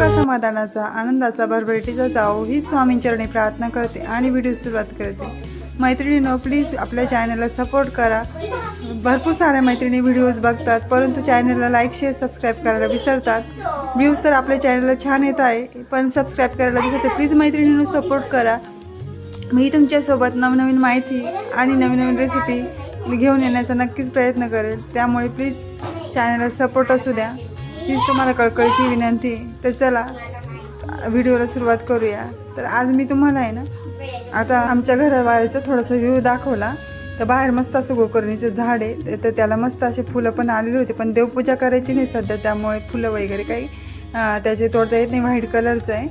सुख समाधानाचा आनंदाचा भरभराटीचा जावो ही स्वामींचरणी प्रार्थना करते आणि व्हिडिओ सुरुवात करते। मैत्रिणींनो, प्लीज आपल्या चॅनलला सपोर्ट करा। भरपूर साऱ्या मैत्रिणी व्हिडिओज बघतात परंतु चॅनलला लाईक शेअर सबस्क्राईब करायला विसरतात। व्ह्यूज तर आपल्या चॅनलला छान येत आहे पण सबस्क्राईब करायला विसरते। प्लीज मैत्रिणींनो सपोर्ट करा। मी तुमच्यासोबत नवनवीन माहिती आणि नवीन रेसिपी घेऊन येण्याचा नक्कीच प्रयत्न करेल, त्यामुळे प्लीज चॅनलला सपोर्ट असू द्या। हीच तुम्हाला कळकळीची विनंती। तर चला व्हिडिओला सुरुवात करूया। तर आज मी तुम्हाला आहे ना आता आमच्या घराबाहेरचं थोडंसं व्ह्यू दाखवला। तर बाहेर मस्त असं गोकर्णीचं झाड आहे, तर त्याला मस्त असे फुलं पण आलेली होती, पण देवपूजा करायची नाही सध्या, त्यामुळे फुलं वगैरे काही त्याचे तोडता येत नाही। व्हाईट कलरचं आहे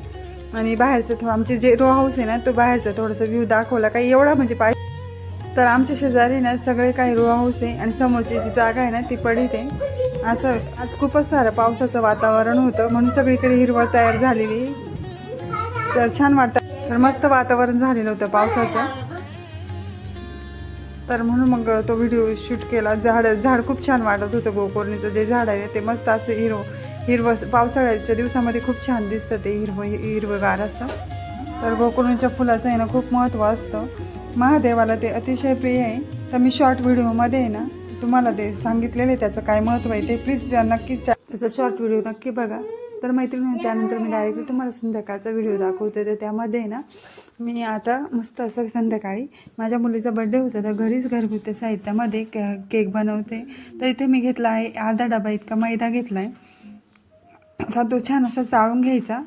आणि बाहेरचं थोडं आमचे जे रो हाऊस आहे ना तो बाहेरचं थोडंसं व्ह्यू दाखवला। काही एवढा म्हणजे पाहिजे तर आमच्या शेजारी ना सगळे काही रो हाऊस आहे आणि समोरची जी जागा आहे ना ती पडीत आहे। असं आज खूपच सारं पावसाचं वातावरण होतं म्हणून सगळीकडे हिरवळ तयार झालेली, तर छान वाटतं। तर मस्त वातावरण झालेलं होतं पावसाचं, तर म्हणून मग तो व्हिडिओ शूट केला। झाड खूप छान वाटत होतं। गोकर्णीचं जे झाड आहे ते मस्त असं हिरवं पावसाळ्याच्या दिवसामध्ये खूप छान दिसतं ते हिरवगार असं। तर गोकर्णीच्या फुलाचं आहे ना खूप महत्त्व असतं, महादेवाला ते अतिशय प्रिय आहे। तर मी शॉर्ट व्हिडिओमध्ये आहे ना तुम्हाला ते सांगितलेलं आहे त्याचं काय महत्त्व आहे ते, प्लीज नक्कीच त्याचा शॉर्ट व्हिडिओ नक्की बघा। तर मैत्रिणी त्यानंतर मी डायरेक्टली तुम्हाला संध्याकाळचा व्हिडिओ दाखवते। तर त्यामध्ये ना मी आता मस्त असं संध्याकाळी माझ्या मुलीचा बड्डे होता, तर घरीच घरगुती साहित्यामध्ये केक बनवते। तर इथे मी घेतला आहे अर्धा डबा इतका मैदा घेतला आहे, असा तो छान असा चाळून घ्यायचा।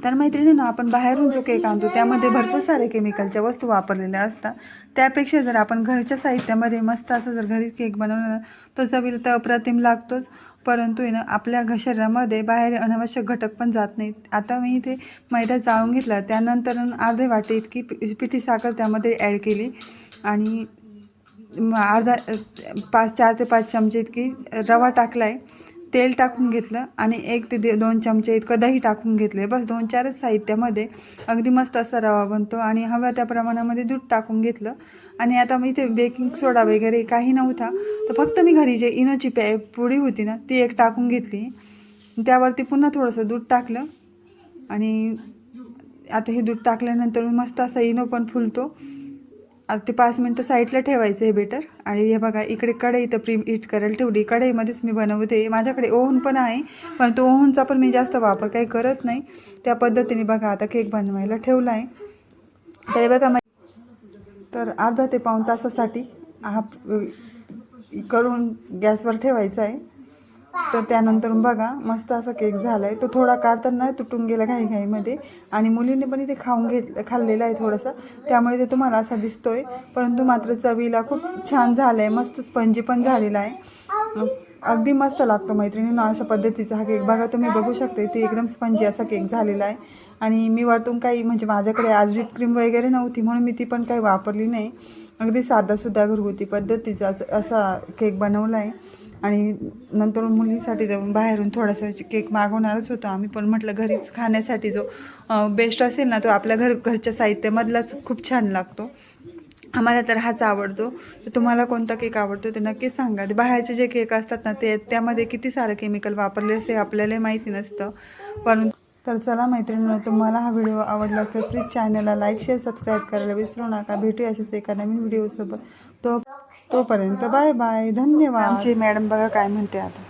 तर मैत्रिणींनो, आपण बाहेरून जो केक आणतो त्यामध्ये भरपूर सारे केमिकलच्या वस्तू वापरलेल्या असतात, त्यापेक्षा जर आपण घरच्या साहित्यामध्ये मस्त असं जर घरी केक बनवला तो चवीला तर अप्रतिम लागतोच, परंतु आहे ना आपल्या शरीरामध्ये बाहेर अनावश्यक घटक पण जात नाहीत। आता मी इथे मैदा चाळून घेतला, त्यानंतर अर्धे वाटी इतकी पिठी साखर त्यामध्ये ॲड केली आणि 4 ते 5 चमचे इतकी रवा टाकला आहे, तेल टाकून घेतलं आणि 1 ते 2 चमचे इतकं दही टाकून घेतले। बस 2-4च साहित्यामध्ये अगदी मस्त असा रवा बनतो आणि हव्या त्या प्रमाणामध्ये दूध टाकून घेतलं। आणि आता मी इथे बेकिंग सोडा वगैरे काही नव्हता, तर फक्त मी घरी जे इनोची पुडी होती ना ती एक टाकून घेतली, त्यावरती पुन्हा थोडंसं दूध टाकलं आणि आता हे दूध टाकल्यानंतर मस्त असा इनो पण फुलतो। आता ते 5 मिनटं साईडला ठेवायचं हे बेटर। आणि हे बघा इकडे कढई तर प्री हीट करायला ठेवली, कढईमध्येच मी बनवते। माझ्याकडे ओव्हन पण आहे पण तो ओव्हनचा पण मी जास्त वापर काही करत नाही, त्या पद्धतीने बघा आता केक बनवायला ठेवला आहे। तर बघा तर अर्धा ते पाऊण तासासाठी हा करून गॅसवर ठेवायचा आहे। तर त्यानंतर बघा मस्त असा केक झाला आहे, तो थोडा काढताना तुटून गेला घाईघाईमध्ये आणि मुलीने पण इथे खाल्लेला आहे थोडंसं, त्यामुळे ते तुम्हाला असा दिसतोय, परंतु मात्र चवीला खूप छान झालं आहे, मस्त स्पंजी पण झालेला आहे, अगदी मस्त लागतो मैत्रिणींनो अशा पद्धतीचा हा केक। बघा तुम्ही बघू शकता ते एकदम स्पंजी असा केक झालेला आहे। आणि मी वरतून काही म्हणजे माझ्याकडे आज व्हिप क्रीम वगैरे नव्हती म्हणून मी ती पण काही वापरली नाही, अगदी साधासुद्धा घरगुती पद्धतीचा असा केक बनवला आहे। आणि नंतर मुलीसाठी जाऊन बाहेरून थोडासा केक मागवणारच होतो आम्ही, पण म्हटलं घरीच खाण्यासाठी जो बेस्ट असेल ना तो आपल्या घरच्या साहित्यामधलाच खूप छान लागतो। आम्हाला तर हाच आवडतो। तर तुम्हाला कोणता केक आवडतो ते नक्कीच सांगा। ते बाहेरचे जे केक असतात ना त्यामध्ये किती सारं केमिकल वापरले असते आपल्याला माहिती नसतं, पण तर चला मैत्रिणींनो, तुम्हाला हा व्हिडिओ आवडला असेल प्लीज चॅनलला लाईक शेअर सबस्क्राईब करायला विसरू नका। भेटूया असेच एका नवीन व्हिडिओसोबत। तोपर्यंत बाय बाय, धन्यवाद। आमची मॅडम बघा काय म्हणते आता।